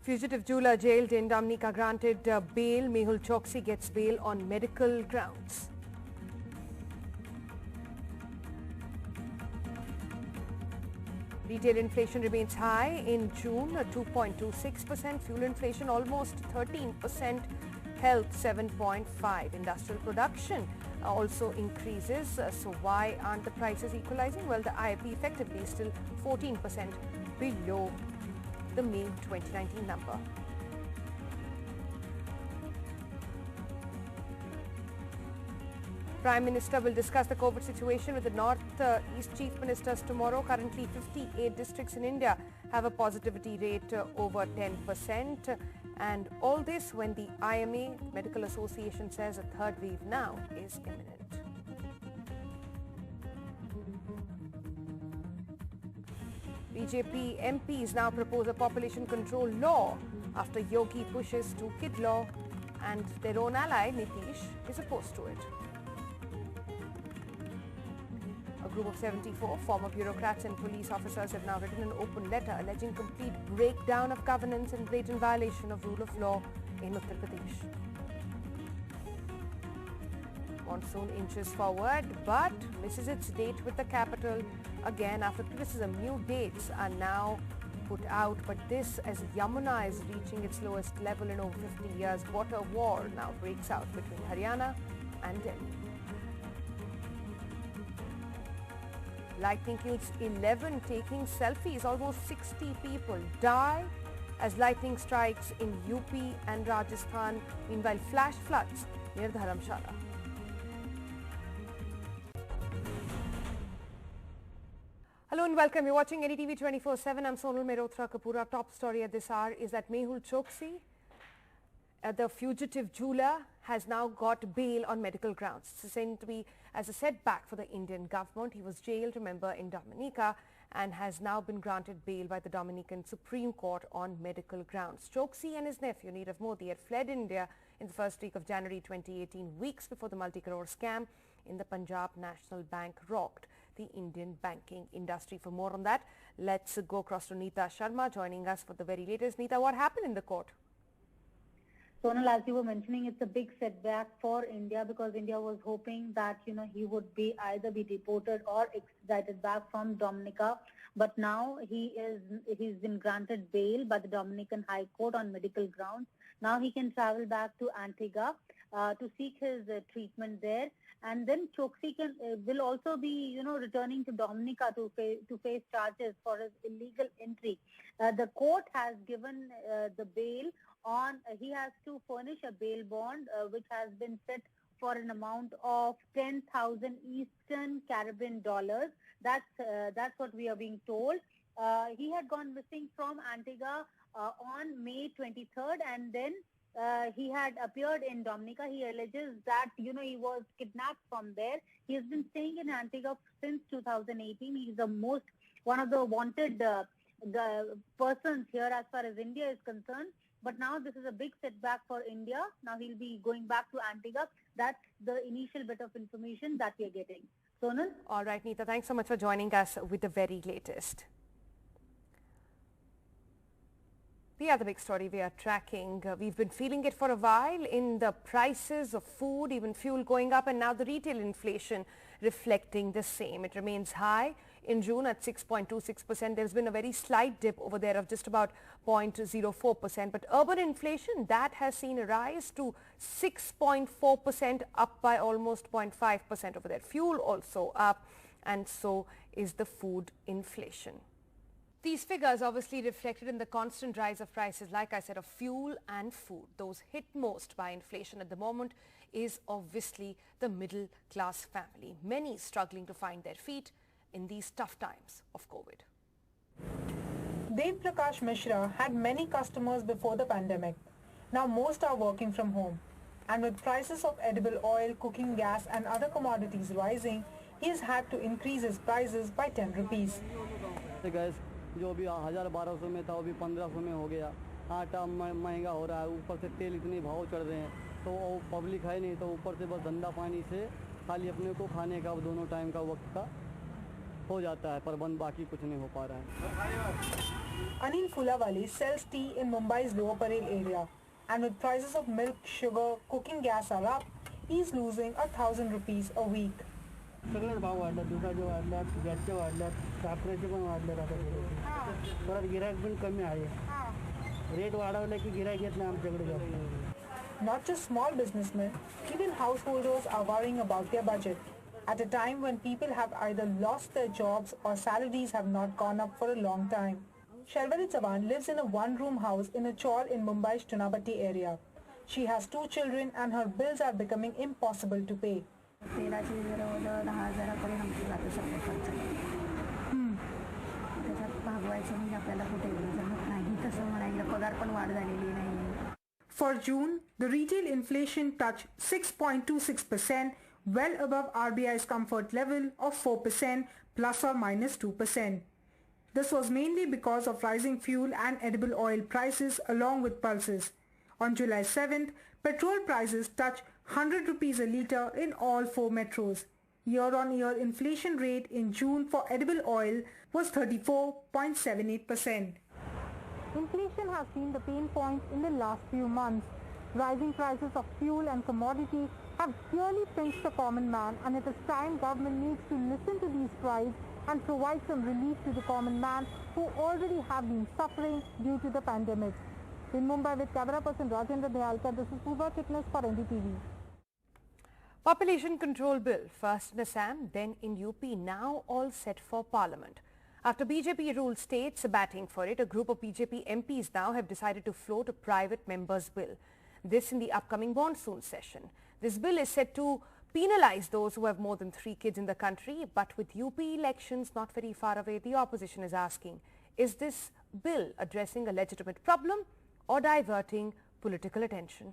Fugitive jeweler jailed in Dominica granted bail. Mehul Choksi gets bail on medical grounds. Retail inflation remains high in June, 2.26%. Fuel inflation almost 13%. Health 7.5%. Industrial production also increases. So why aren't the prices equalizing? Well, the IIP effectively is still 14% below the May 2019 number. Prime Minister will discuss the COVID situation with the North-East Chief Ministers tomorrow. Currently, 58 districts in India have a positivity rate over 10%. And all this when the IMA, Medical Association, says a third wave now is imminent. BJP MPs now propose a population control law after Yogi pushes to kid law, and their own ally Nitish is opposed to it. A group of 74 former bureaucrats and police officers have now written an open letter alleging complete breakdown of governance and blatant violation of rule of law in Uttar Pradesh. Monsoon inches forward but misses its date with the capital again after criticism. New dates are now put out, but this as Yamuna is reaching its lowest level in over 50 years. Water war now breaks out between Haryana and Delhi. Lightning kills 11 taking selfies. Almost 60 people die as lightning strikes in UP and Rajasthan. Meanwhile, flash floods near Dharamshala. Hello and welcome. You're watching NDTV 24/7. I'm Sonal Mehrotra Kapoor. Our top story at this hour is that Mehul Choksi, the fugitive jeweler, has now got bail on medical grounds. This is seen to be as a setback for the Indian government. He was jailed, remember, in Dominica and has now been granted bail by the Dominican Supreme Court on medical grounds. Choksi and his nephew, Nirav Modi, had fled India in the first week of January 2018, weeks before the multi-crore scam in the Punjab National Bank rocked the Indian banking industry. For more on that, let's go across to Neeta Sharma joining us for the very latest. Neeta, what happened in the court? Sonal, as you were mentioning, it's a big setback for India because India was hoping that, he would either be deported or extradited back from Dominica. But now he's been granted bail by the Dominican High Court on medical grounds. Now he can travel back to Antigua to seek his treatment there. And then Choksi will also be, returning to Dominica to face charges for his illegal entry. The court has given the bail on, he has to furnish a bail bond which has been set for an amount of 10,000 Eastern Caribbean dollars. That's what we are being told. He had gone missing from Antigua on May 23rd, and then he had appeared in Dominica. He alleges that, he was kidnapped from there. He has been staying in Antigua since 2018. He's one of the wanted the persons here as far as India is concerned. But now this is a big setback for India. Now he'll be going back to Antigua. That's the initial bit of information that we're getting. Sonal? All right, Neeta, thanks so much for joining us with the very latest. The other big story we are tracking, we've been feeling it for a while in the prices of food, even fuel going up, and now the retail inflation reflecting the same. It remains high in June at 6.26%. There's been a very slight dip over there of just about 0.04%. But urban inflation, that has seen a rise to 6.4%, up by almost 0.5% over there. Fuel also up, and so is the food inflation. These figures obviously reflected in the constant rise of prices, like I said, of fuel and food. Those hit most by inflation at the moment is obviously the middle class family. Many struggling to find their feet in these tough times of COVID. Dev Prakash Mishra had many customers before the pandemic. Now most are working from home. And with prices of edible oil, cooking gas and other commodities rising, he has had to increase his prices by 10 rupees. जो भी 1000-1200 में था वो भी 1500 में हो गया. आटा महंगा हो रहा है, ऊपर से तेल इतने भाव चढ़ रहे हैं, तो पब्लिक है नहीं, तो ऊपर से बस धंधा पानी से खाली अपने को खाने का दोनों टाइम का वक्त का हो जाता है, प्रबंध बाकी कुछ नहीं हो पा रहा है. Anil Fulawali sells tea in Mumbai's Lower Parel area, and with prices of milk, sugar, cooking gas are up, he's losing 1,000 rupees a week. सगळ्याच भाव वाढला, दुधाचे वाढल्यात, गॅसचे वाढल्यात, साखरेचे पण वाढले आता परत गिराईक पण कमी आहे. रेट वाढवले की गिराईक येत नाही आमच्याकडे जास्त. Not just small businessmen, even householders are worrying about their budget at a time when people have either lost their jobs or salaries have not gone up for a long time. Sharvari Chavan lives in a one-room house in a chawl in Mumbai's Chunabatti area. She has 2 children and her bills are becoming impossible to pay. तेलाची जवळजवळ 10,000पर्यंत आमची जाते सगळं खर्च. त्याच्यात भागवायचं म्हणजे आपल्याला कुठे जमत नाही. तसं म्हणायला पगार पण वाढ झालेली नाही. For June, the retail inflation touched 6.26%, well above RBI's comfort level of 4% plus or minus 2%. This was mainly because of rising fuel and edible oil prices along with pulses. On July 7th, petrol prices touched 100 rupees a litre in all 4 metros. Year-on-year inflation rate in June for edible oil was 34.78%. Inflation has been the pain point in the last few months. Rising prices of fuel and commodities have clearly pinched the common man, and it is time government needs to listen to these cries and provide some relief to the common man who already have been suffering due to the pandemic. In Mumbai with camera person Rajendra Dehalkar, this is Pooja Fitness for NDTV. Population Control Bill, first in Assam, then in UP, now all set for Parliament. After BJP ruled states batting for it, a group of BJP MPs now have decided to float a private member's bill. This in the upcoming monsoon session. This bill is set to penalize those who have more than 3 kids in the country, but with UP elections not very far away, the opposition is asking, is this bill addressing a legitimate problem or diverting political attention?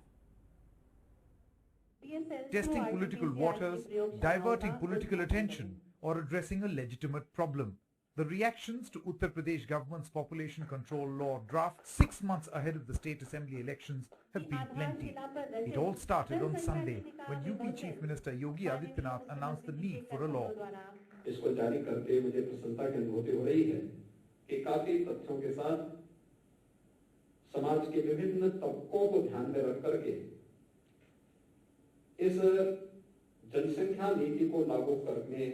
Testing political waters, diverting political attention, or addressing a legitimate problem. The reactions to Uttar Pradesh government's population control law draft 6 months ahead of the state assembly elections have been plenty. It all started on Sunday when UP Chief Minister Yogi Adityanath announced the need for a law. इसको जारी करते मुझे प्रसन्नता की अनुभूति हो रही है कि काफी तथ्यों के साथ समाज के विभिन्न तबकों को ध्यान में रख करके इस जनसंख्या नीति को लागू करने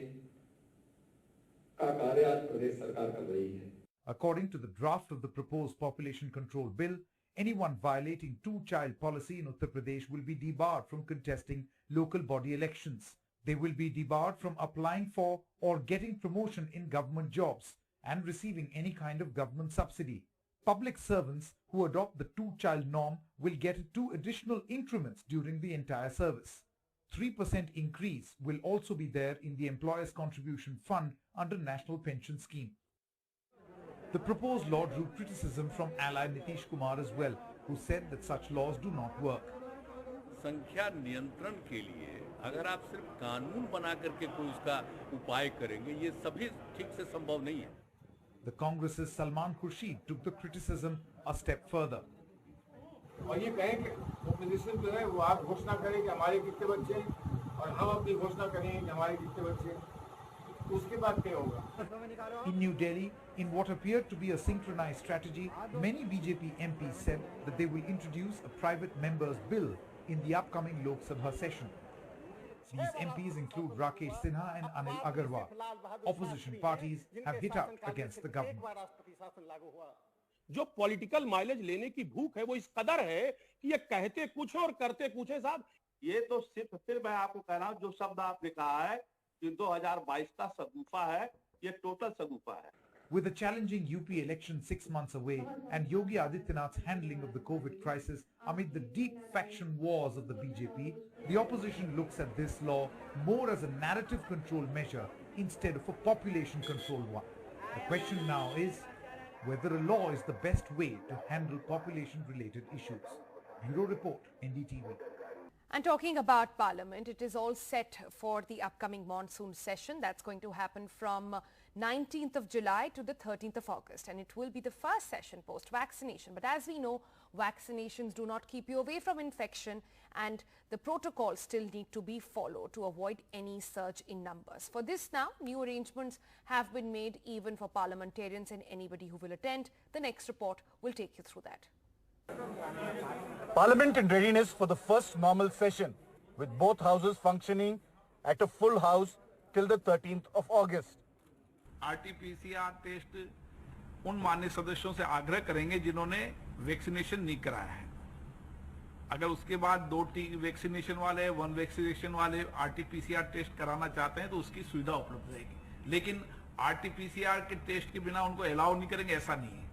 का कार्य आज प्रदेश सरकार कर रही है. According to the draft of the proposed population control bill, anyone violating two-child policy in Uttar Pradesh will be debarred from contesting local body elections. They will be debarred from applying for or getting promotion in government jobs and receiving any kind of government subsidy. Public servants who adopt the two-child norm will get 2 additional increments during the entire service. 3% increase will also be there in the Employers' Contribution Fund under National Pension Scheme. The proposed law drew criticism from ally Nitish Kumar as well, who said that such laws do not work. संख्या नियंत्रण के लिए अगर आप सिर्फ कानून बना करके कोई उसका उपाय करेंगे, ये सभी ठीक से संभव नहीं है. The Congress's Salman Khurshid took the criticism a step further. और ये कहें कि वो मिनिस्टर जो है वो आप घोषणा करें कि हमारे कितने बच्चे हैं और हम अपनी घोषणा करें कि हमारे कितने बच्चे हैं, उसके बाद क्या होगा? In New Delhi, in what appeared to be a synchronized strategy, many BJP MPs said that they will introduce a private member's bill in the upcoming Lok Sabha session. These MPs include Rakesh Sinha and Anil Agarwal. Opposition parties have hit out against the government. जो political mileage लेने की भूख है वो इस कदर है कि ये कहते कुछ और करते कुछ है. साहब, ये तो सिर्फ फिर मैं आपको कह रहा हूं, जो शब्द आपने कहा है कि 2022 का सगुफा है, ये टोटल सगुफा है. With the challenging UP election 6 months away and Yogi Adityanath's handling of the COVID crisis amid the deep faction wars of the BJP, the opposition looks at this law more as a narrative control measure instead of a population control one. The question now is whether a law is the best way to handle population-related issues. Bureau Report, NDTV. And talking about Parliament, it is all set for the upcoming monsoon session. That's going to happen from 19th of July to the 13th of August, and it will be the first session post-vaccination. But as we know, vaccinations do not keep you away from infection, and the protocols still need to be followed to avoid any surge in numbers. For this now, new arrangements have been made even for parliamentarians and anybody who will attend. The next report will take you through that. Parliament in readiness for the first normal session, with both houses functioning at a full house till the 13th of August. RT-PCR test उन माननीय सदस्यों से आग्रह करेंगे जिन्होंने vaccination नहीं कराया है। अगर उसके बाद 2 वैक्सीनेशन वाले 1 वैक्सीनेशन वाले RT-PCR टेस्ट कराना चाहते हैं तो उसकी सुविधा उपलब्ध रहेगी, लेकिन RT-PCR के टेस्ट के बिना उनको अलाउ नहीं करेंगे, ऐसा नहीं है।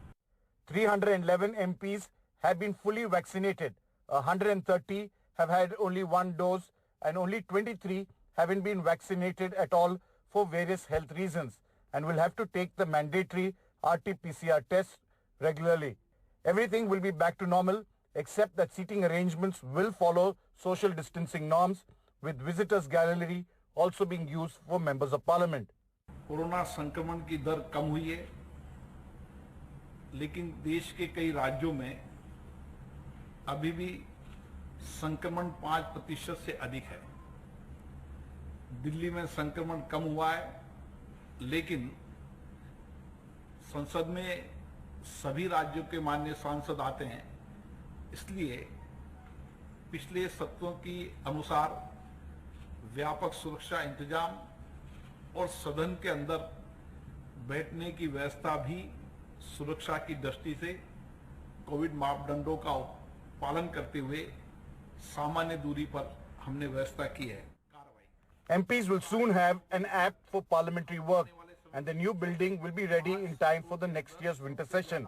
311 MPs have been fully vaccinated. 130 have had only 1 dose, and only 23 haven't been vaccinated at all for various health reasons, and will have to take the mandatory RT-PCR test regularly. Everything will be back to normal, except that seating arrangements will follow social distancing norms, with visitors gallery also being used for members of parliament. Corona संक्रमण की दर कम हुई है, लेकिन देश के कई राज्यों में अभी भी संक्रमण 5% से अधिक है। दिल्ली में संक्रमण कम हुआ है, लेकिन संसद में सभी राज्यों के माननीय सांसद आते हैं, इसलिए पिछले सत्रों की अनुसार व्यापक सुरक्षा इंतजाम और सदन के अंदर बैठने की व्यवस्था भी सुरक्षा की दृष्टि से कोविड मापदंडों का पालन करते हुए सामान्य दूरी पर हमने व्यवस्था की है। MPs will soon have an app for parliamentary work, and the new building will be ready in time for the next year's winter session.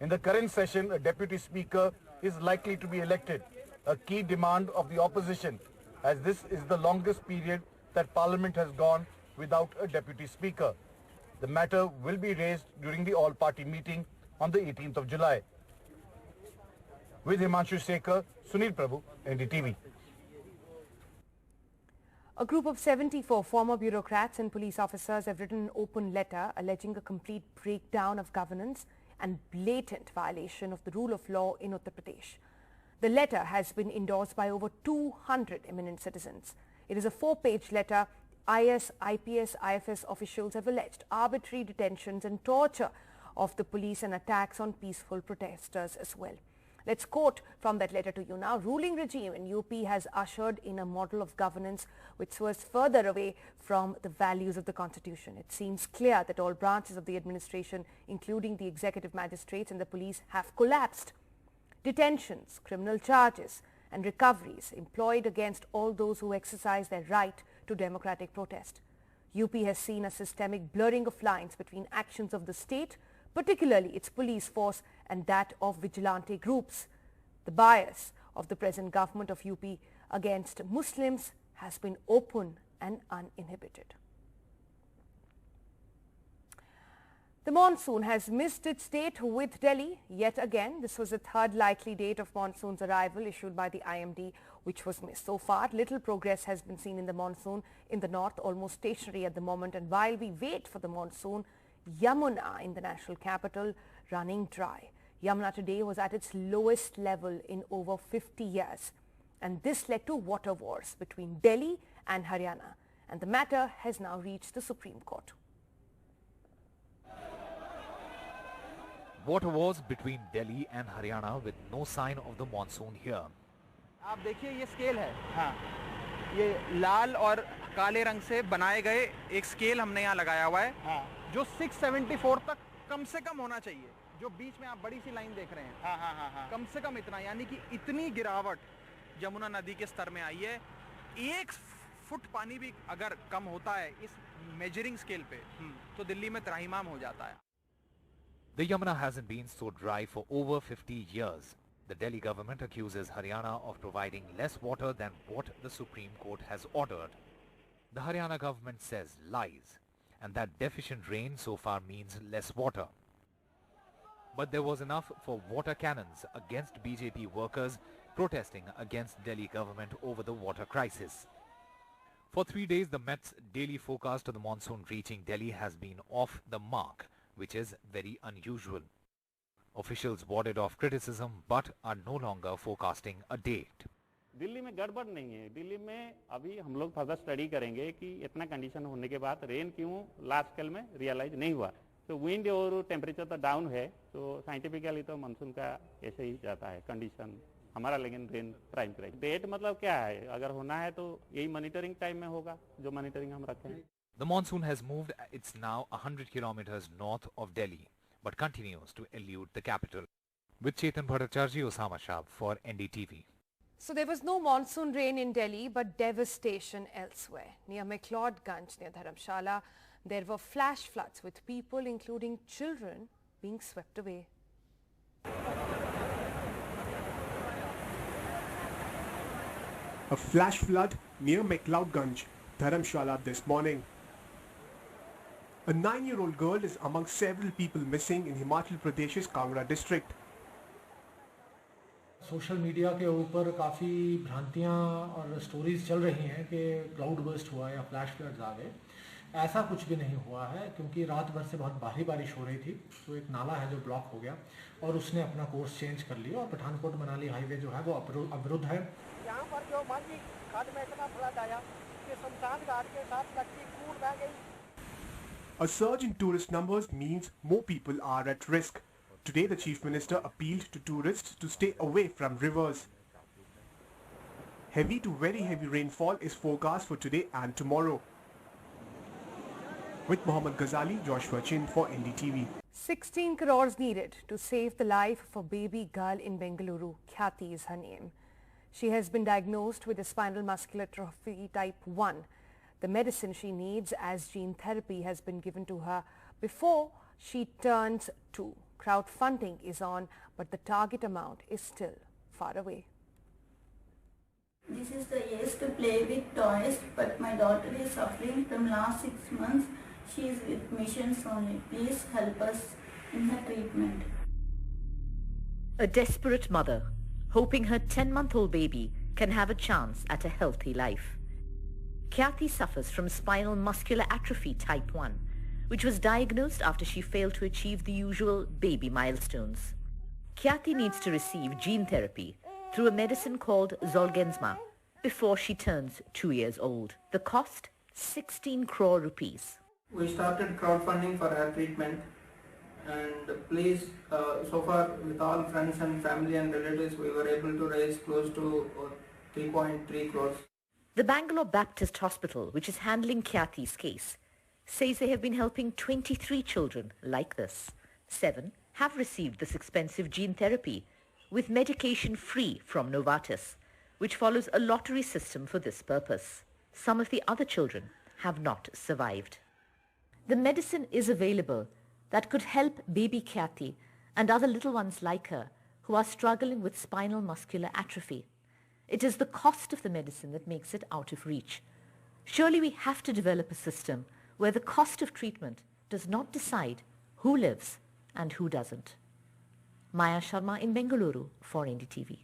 In the current session, a deputy speaker is likely to be elected, a key demand of the opposition, as this is the longest period that parliament has gone without a deputy speaker. The matter will be raised during the all-party meeting on the 18th of July. With Himanshu Sekhar, Sunil Prabhu, NDTV. A group of 74 former bureaucrats and police officers have written an open letter alleging a complete breakdown of governance and blatant violation of the rule of law in Uttar Pradesh. The letter has been endorsed by over 200 eminent citizens. It is a 4-page letter. IS, IPS, IFS officials have alleged arbitrary detentions and torture of the police and attacks on peaceful protesters as well. Let's quote from that letter to you now. Ruling regime in UP has ushered in a model of governance which swerves further away from the values of the constitution. It seems clear that all branches of the administration, including the executive magistrates and the police, have collapsed. Detentions, criminal charges and recoveries employed against all those who exercise their right to democratic protest. UP has seen a systemic blurring of lines between actions of the state, particularly its police force, and that of vigilante groups. The bias of the present government of UP against Muslims has been open and uninhibited. The monsoon has missed its date with Delhi yet again. This was the third likely date of monsoon's arrival issued by the IMD, which was missed. So far, little progress has been seen in the monsoon in the north, almost stationary at the moment. And while we wait for the monsoon, Yamuna in the national capital running dry. Yamuna today was at its lowest level in over 50 years. And this led to water wars between Delhi and Haryana. And the matter has now reached the Supreme Court. Water wars between Delhi and Haryana with no sign of the monsoon here. आप देखिए ये scale है, हाँ, ये लाल और काले रंग से बनाए गए एक स्केल हमने यहाँ लगाया हुआ है, हाँ, जो 674 तक कम से कम होना चाहिए. जो बीच में आप बड़ी सी लाइन देख रहे हैं, हाँ, हाँ, हाँ, हाँ, कम से कम इतना, यानी कि इतनी गिरावट यमुना नदी के स्तर में आई है. 1 फुट पानी भी अगर कम होता है इस मेजरिंग स्केल पे, तो दिल्ली में त्राहिमाम हो जाता है. The Yamuna hasn't been so dry for over 50 years. The Delhi government accuses Haryana of providing less water than what the Supreme Court has ordered. The Haryana government says lies, and that deficient rain so far means less water. But there was enough for water cannons against BJP workers protesting against Delhi government over the water crisis. For 3 days, the Met's daily forecast of the monsoon reaching Delhi has been off the mark, which is very unusual. Officials warded off criticism but are no longer forecasting a date. Delhi में गड़बड़ नहीं है। दिल्ली में अभी हम लोग further study करेंगे कि इतना कंडीशन होने के बाद रेन क्यों लार्ज स्केल में रियलाइज नहीं हुआ। तो विंड और टेम्परेचर तो डाउन है, तो साइंटिफिकली तो मानसून का ऐसे ही जाता है कंडीशन हमारा, लेकिन रेन प्राइम करेगा। डेट मतलब क्या है, अगर होना है तो यही मॉनिटरिंग टाइम में होगा, जो मॉनिटरिंग हम रखे हैं। The monsoon has moved. It's now 100 kilometers north of Delhi, but continues to elude the capital. With Chetan Bhattacharjee, Osama Shah for NDTV. So there was no monsoon rain in Delhi, but devastation elsewhere. Near McLeodganj, near Dharamshala, there were flash floods with people, including children, being swept away. A flash flood near McLeodganj, Dharamshala this morning. A 9-year-old girl is among several people missing in Himachal Pradesh's Kangra district. Social media के ऊपर काफ़ी भ्रांतियाँ और stories चल रही हैं कि cloud burst हुआ या फ्लैश फ्लड्स आ गए। ऐसा कुछ भी नहीं हुआ है, क्योंकि रात भर से बहुत भारी बारिश हो रही थी, तो एक नाला है जो ब्लॉक हो गया और उसने अपना कोर्स चेंज कर लिया और पठानकोट मनाली हाईवे जो है वो अवरुद्ध है। यहाँ पर जो मांझी खाद में इतना फ्लड आया कि शमशान घाट के साथ लगती कूड़ बह गई। A surge in tourist numbers means more people are at risk. Today the Chief Minister appealed to tourists to stay away from rivers. Heavy to very heavy rainfall is forecast for today and tomorrow. With Mohammad Ghazali, Joshua Chin for NDTV. 16 crores needed to save the life of a baby girl in Bengaluru. Khyati is her name. She has been diagnosed with a spinal muscular atrophy type 1. The medicine she needs as gene therapy has been given to her before she turns 2. Crowdfunding is on, but the target amount is still far away. This is the age to play with toys, but my daughter is suffering from last 6 months. She is with missions only. Please help us in her treatment. A desperate mother, hoping her 10-month-old baby can have a chance at a healthy life. Khyati suffers from spinal muscular atrophy type 1, which was diagnosed after she failed to achieve the usual baby milestones. Khyati needs to receive gene therapy through a medicine called Zolgensma before she turns 2 years old. The cost, 16 crore rupees. We started crowdfunding for her treatment, and please, so far with all friends and family and relatives, we were able to raise close to 3.3 crores. The Bangalore Baptist Hospital, which is handling Khyati's case, says they have been helping 23 children like this. 7 have received this expensive gene therapy with medication free from Novartis, which follows a lottery system for this purpose. Some of the other children have not survived. The medicine is available that could help baby Khyati and other little ones like her who are struggling with spinal muscular atrophy. It is the cost of the medicine that makes it out of reach. Surely we have to develop a system where the cost of treatment does not decide who lives and who doesn't. Maya Sharma in Bengaluru for NDTV.